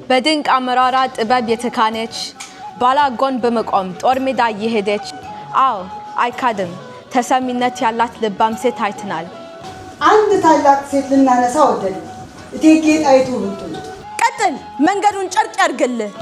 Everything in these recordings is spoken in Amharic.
በድንቅ አመራራ ጥበብ የተካነች ባላጎን በመቆም ጦር ሜዳ እየሄደች አዎ አይካድም ተሰሚነት ያላት ልባም ሴት አይተናል። አንድ ታላቅ ሴት ልናነሳ ወደድን። እቴጌ ጣይቱ ብጡል። ቀጥል፣ መንገዱን ጨርቅ ያርግልህ።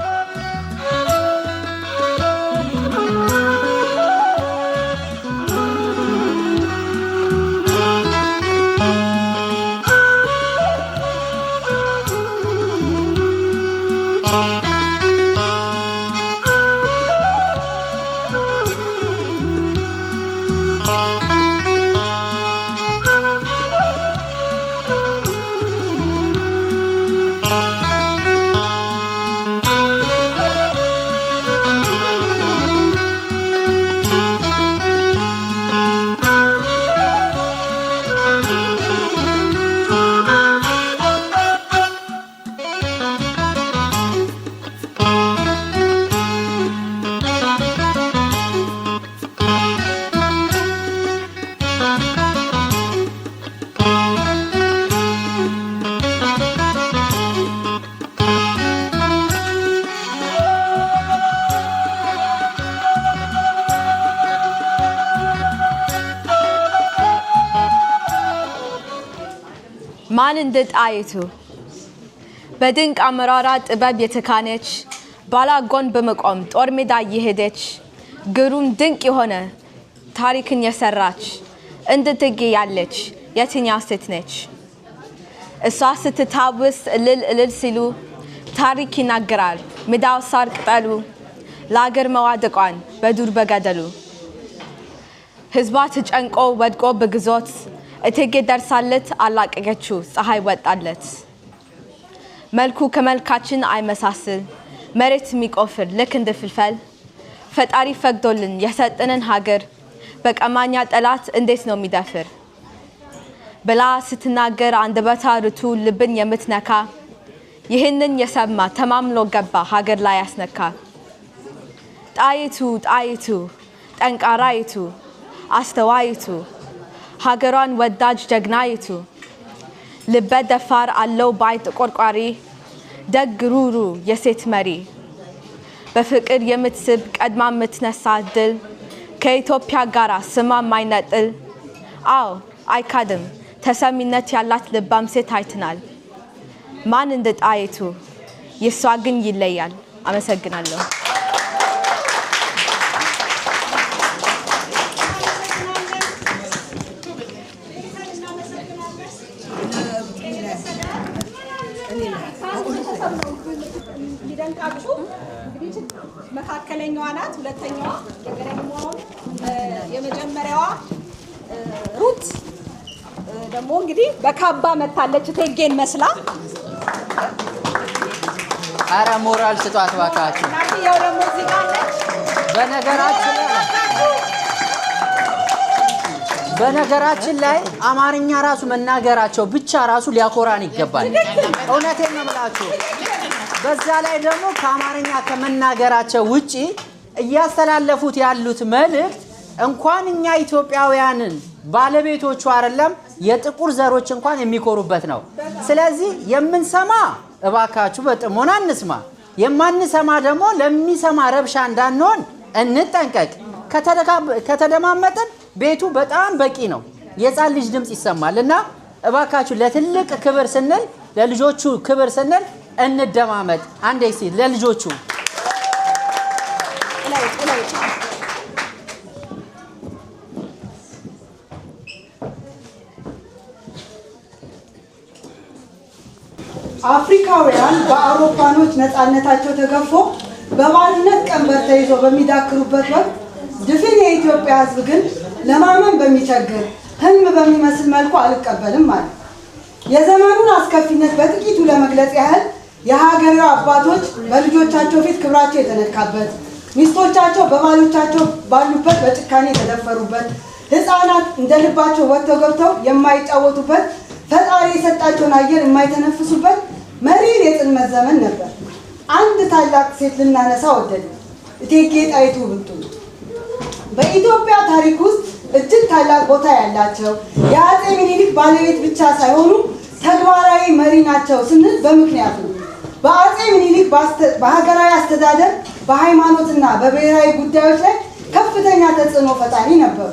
ማን እንደ ጣይቱ በድንቅ አመራራ ጥበብ የተካነች ባላጎን በመቆም ጦር ሜዳ እየሄደች ግሩም ድንቅ የሆነ ታሪክን የሰራች እንደ እቴጌ ያለች የትኛው ሴት ነች? እሷ ስትታወስ እልል ሲሉ ታሪክ ይናገራል ሜዳው ሳር ቅጠሉ ለአገር መዋደቋን በዱር በገደሉ ህዝቧ ተጨንቆ ወድቆ በግዞት እቴጌ ደርሳለት አላቀቀችው ፀሐይ ወጣለት። መልኩ ከመልካችን አይመሳስል መሬት የሚቆፍር ልክ እንደ ፍልፈል ፈጣሪ ፈቅዶልን የሰጠንን ሀገር በቀማኛ ጠላት እንዴት ነው የሚደፍር ብላ ስትናገር አንደበቷ ርቱ ልብን የምትነካ ይህንን የሰማ ተማምሎ ገባ ሀገር ላይ ያስነካ። ጣይቱ ጣይቱ ጠንካራይቱ አስተዋይቱ ሀገሯን ወዳጅ ጀግናይቱ ልበ ደፋር አለው ባይ ተቆርቋሪ ደግ ሩሩ የሴት መሪ በፍቅር የምትስብ ቀድማ የምትነሳ ድል ከኢትዮጵያ ጋራ ስማ ማይነጥል አዎ አይካድም ተሰሚነት ያላት ልባም ሴት አይተናል። ማን እንደ ጣይቱ የሷ ግን ይለያል። አመሰግናለሁ። መካከለኛዋ ናት። ሁለተኛዋ የገረመው የመጀመሪያዋ ሩት ደግሞ እንግዲህ በካባ መታለች እቴጌን መስላ። አረ ሞራል ስጧት ባካችሁ። ናቲያው ደግሞ እዚህ ጋር ነች። በነገራችን ላይ አማርኛ ራሱ መናገራቸው ብቻ ራሱ ሊያኮራን ይገባል። እውነቴን ነው የምላችሁ። በዛ ላይ ደግሞ ከአማርኛ ከመናገራቸው ውጪ እያስተላለፉት ያሉት መልእክት እንኳን እኛ ኢትዮጵያውያንን ባለቤቶቹ አይደለም የጥቁር ዘሮች እንኳን የሚኮሩበት ነው። ስለዚህ የምንሰማ እባካችሁ በጥሞና እንስማ፣ የማንሰማ ደግሞ ለሚሰማ ረብሻ እንዳንሆን እንጠንቀቅ። ከተደማመጥን ቤቱ በጣም በቂ ነው። የጻን ልጅ ድምጽ ይሰማልና እባካችሁ ለትልቅ ክብር ስንል ለልጆቹ ክብር ስንል እንደማመጥ። አንዴ ሲል ለልጆቹ አፍሪካውያን በአውሮፓኖች ነፃነታቸው ተገፎ በባርነት ቀንበር ተይዞ በሚዳክሩበት ወቅት ድፍን የኢትዮጵያ ሕዝብ ግን ለማመን በሚቸግር ህልም በሚመስል መልኩ አልቀበልም ማለት የዘመኑን አስከፊነት በጥቂቱ ለመግለጽ ያህል የሀገሬው አባቶች በልጆቻቸው ፊት ክብራቸው የተነካበት፣ ሚስቶቻቸው በባሎቻቸው ባሉበት በጭካኔ የተደፈሩበት፣ ህፃናት እንደልባቸው ወጥተው ገብተው የማይጫወቱበት፣ ፈጣሪ የሰጣቸውን አየር የማይተነፍሱበት መሪር የጽልመት ዘመን ነበር። አንድ ታላቅ ሴት ልናነሳ ወደድን። እቴጌ ጣይቱ ብጡል በኢትዮጵያ ታሪክ ውስጥ እጅግ ታላቅ ቦታ ያላቸው የአፄ ምኒልክ ባለቤት ብቻ ሳይሆኑ ተግባራዊ መሪ ናቸው ስንል በምክንያት ነው። በአፄ ምኒልክ በሀገራዊ አስተዳደር በሃይማኖትና በብሔራዊ ጉዳዮች ላይ ከፍተኛ ተጽዕኖ ፈጣሪ ነበሩ።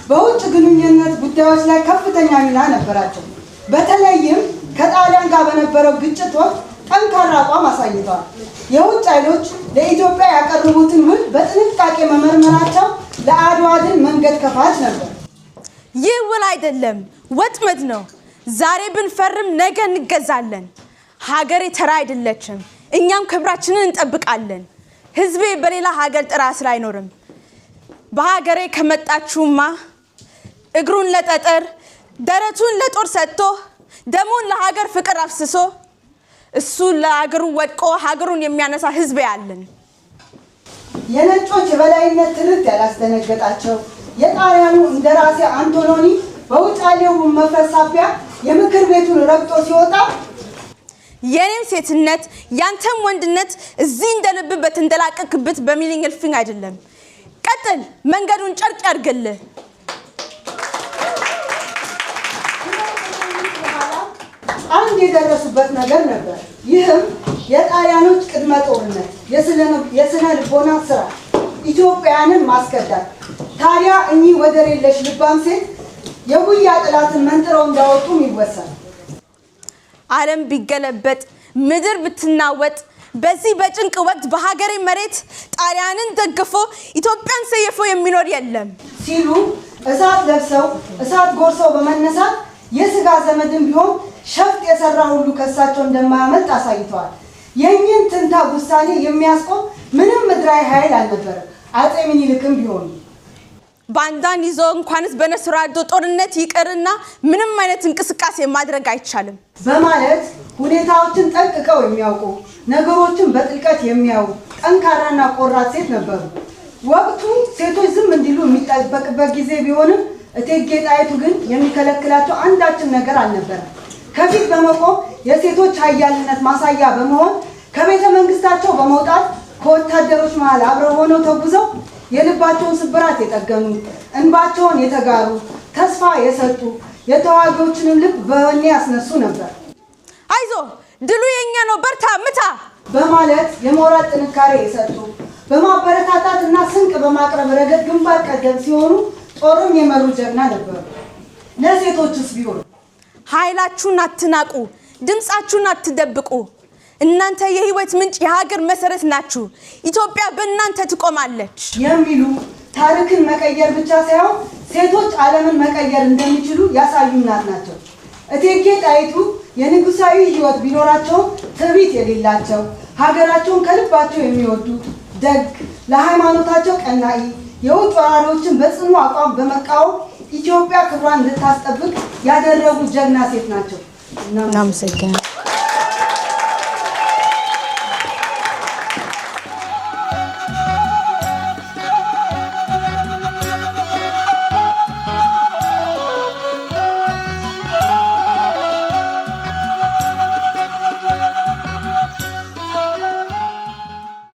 በውጭ ግንኙነት ጉዳዮች ላይ ከፍተኛ ሚና ነበራቸው። በተለይም ከጣሊያን ጋር በነበረው ግጭት ወቅት ጠንካራ አቋም አሳይተዋል። የውጭ ኃይሎች ለኢትዮጵያ ያቀረቡትን ውል በጥንቃቄ መመርመራቸው ለአድዋ ድል መንገድ ከፋች ነበር። ይህ ውል አይደለም፣ ወጥመድ ነው። ዛሬ ብንፈርም ነገ እንገዛለን። ሀገሬ ተራ አይደለችም። እኛም ክብራችንን እንጠብቃለን። ህዝቤ በሌላ ሀገር ጥራ ስር አይኖርም። በሀገሬ ከመጣችሁማ እግሩን ለጠጠር ደረቱን ለጦር ሰጥቶ ደሙን ለሀገር ፍቅር አፍስሶ እሱ ለሀገሩ ወድቆ ሀገሩን የሚያነሳ ህዝብ ያለን። የነጮች የበላይነት ትርት ያላስደነገጣቸው የጣሊያኑ እንደራሴ አንቶሎኒ በውጫሌው መፍረስ ሳቢያ የምክር ቤቱን ረግጦ ሲወጣ የኔም ሴትነት ያንተም ወንድነት እዚህ እንደልብ በተንደላቀቅበት በሚሊንግ እልፍኝ አይደለም። ቀጥል፣ መንገዱን ጨርቅ ያድርግልህ። አንድ የደረሱበት ነገር ነበር። ይህም የጣሊያኖች ቅድመ ጦርነት የስነ ልቦና ስራ ኢትዮጵያውያንን ማስከዳት። ታዲያ እኚህ ወደር የለሽ ልባም ሴት የጉያ ጥላትን መንጥረው እንዳወጡም ይወሳል። ዓለም ቢገለበጥ ምድር ብትናወጥ በዚህ በጭንቅ ወቅት በሀገሬ መሬት ጣሊያንን ደግፎ ኢትዮጵያን ሰይፎ የሚኖር የለም ሲሉ እሳት ለብሰው እሳት ጎርሰው በመነሳት የስጋ ዘመድም ቢሆን ሸፍጥ የሰራ ሁሉ ከሳቸው እንደማያመልጥ አሳይተዋል። የእኚህን ትንታግ ውሳኔ የሚያስቆም ምንም ምድራዊ ኃይል አልነበረም። አጼ ምኒልክም ቢሆኑ ባንዳን ይዞ እንኳንስ በነስራዶ ጦርነት ይቅርና ምንም አይነት እንቅስቃሴ ማድረግ አይቻልም በማለት ሁኔታዎችን ጠንቅቀው የሚያውቁ ነገሮችን በጥልቀት የሚያዩ ጠንካራና ቆራጥ ሴት ነበሩ። ወቅቱ ሴቶች ዝም እንዲሉ የሚጠበቅበት ጊዜ ቢሆንም እቴጌ ጣይቱ ግን የሚከለክላቸው አንዳችም ነገር አልነበረም። ከፊት በመቆም የሴቶች ኃያልነት ማሳያ በመሆን ከቤተ መንግስታቸው በመውጣት ከወታደሮች መሃል አብረው ሆነው ተጉዘው የልባቸውን ስብራት የጠገኑ፣ እንባቸውን የተጋሩ፣ ተስፋ የሰጡ፣ የተዋጊዎችንን ልብ በወኔ ያስነሱ ነበር። አይዞ ድሉ የኛ ነው፣ በርታ ምታ በማለት የሞራል ጥንካሬ የሰጡ፣ በማበረታታት እና ስንቅ በማቅረብ ረገድ ግንባር ቀደም ሲሆኑ ጦርም የመሩ ጀግና ነበሩ። ለሴቶችስ ቢሆን ኃይላችሁን አትናቁ፣ ድምጻችሁን አትደብቁ። እናንተ የህይወት ምንጭ የሀገር መሰረት ናችሁ። ኢትዮጵያ በእናንተ ትቆማለች የሚሉ ታሪክን መቀየር ብቻ ሳይሆን ሴቶች ዓለምን መቀየር እንደሚችሉ ያሳዩ እናት ናቸው። እቴጌ ጣይቱ የንጉሳዊ ህይወት ቢኖራቸው ትዕቢት የሌላቸው፣ ሀገራቸውን ከልባቸው የሚወዱ፣ ደግ፣ ለሃይማኖታቸው ቀናኢ፣ የውጭ ወራሪዎችን በጽኑ አቋም በመቃወም ኢትዮጵያ ክብሯን እንድታስጠብቅ ያደረጉ ጀግና ሴት ናቸው። እናመሰግናለን።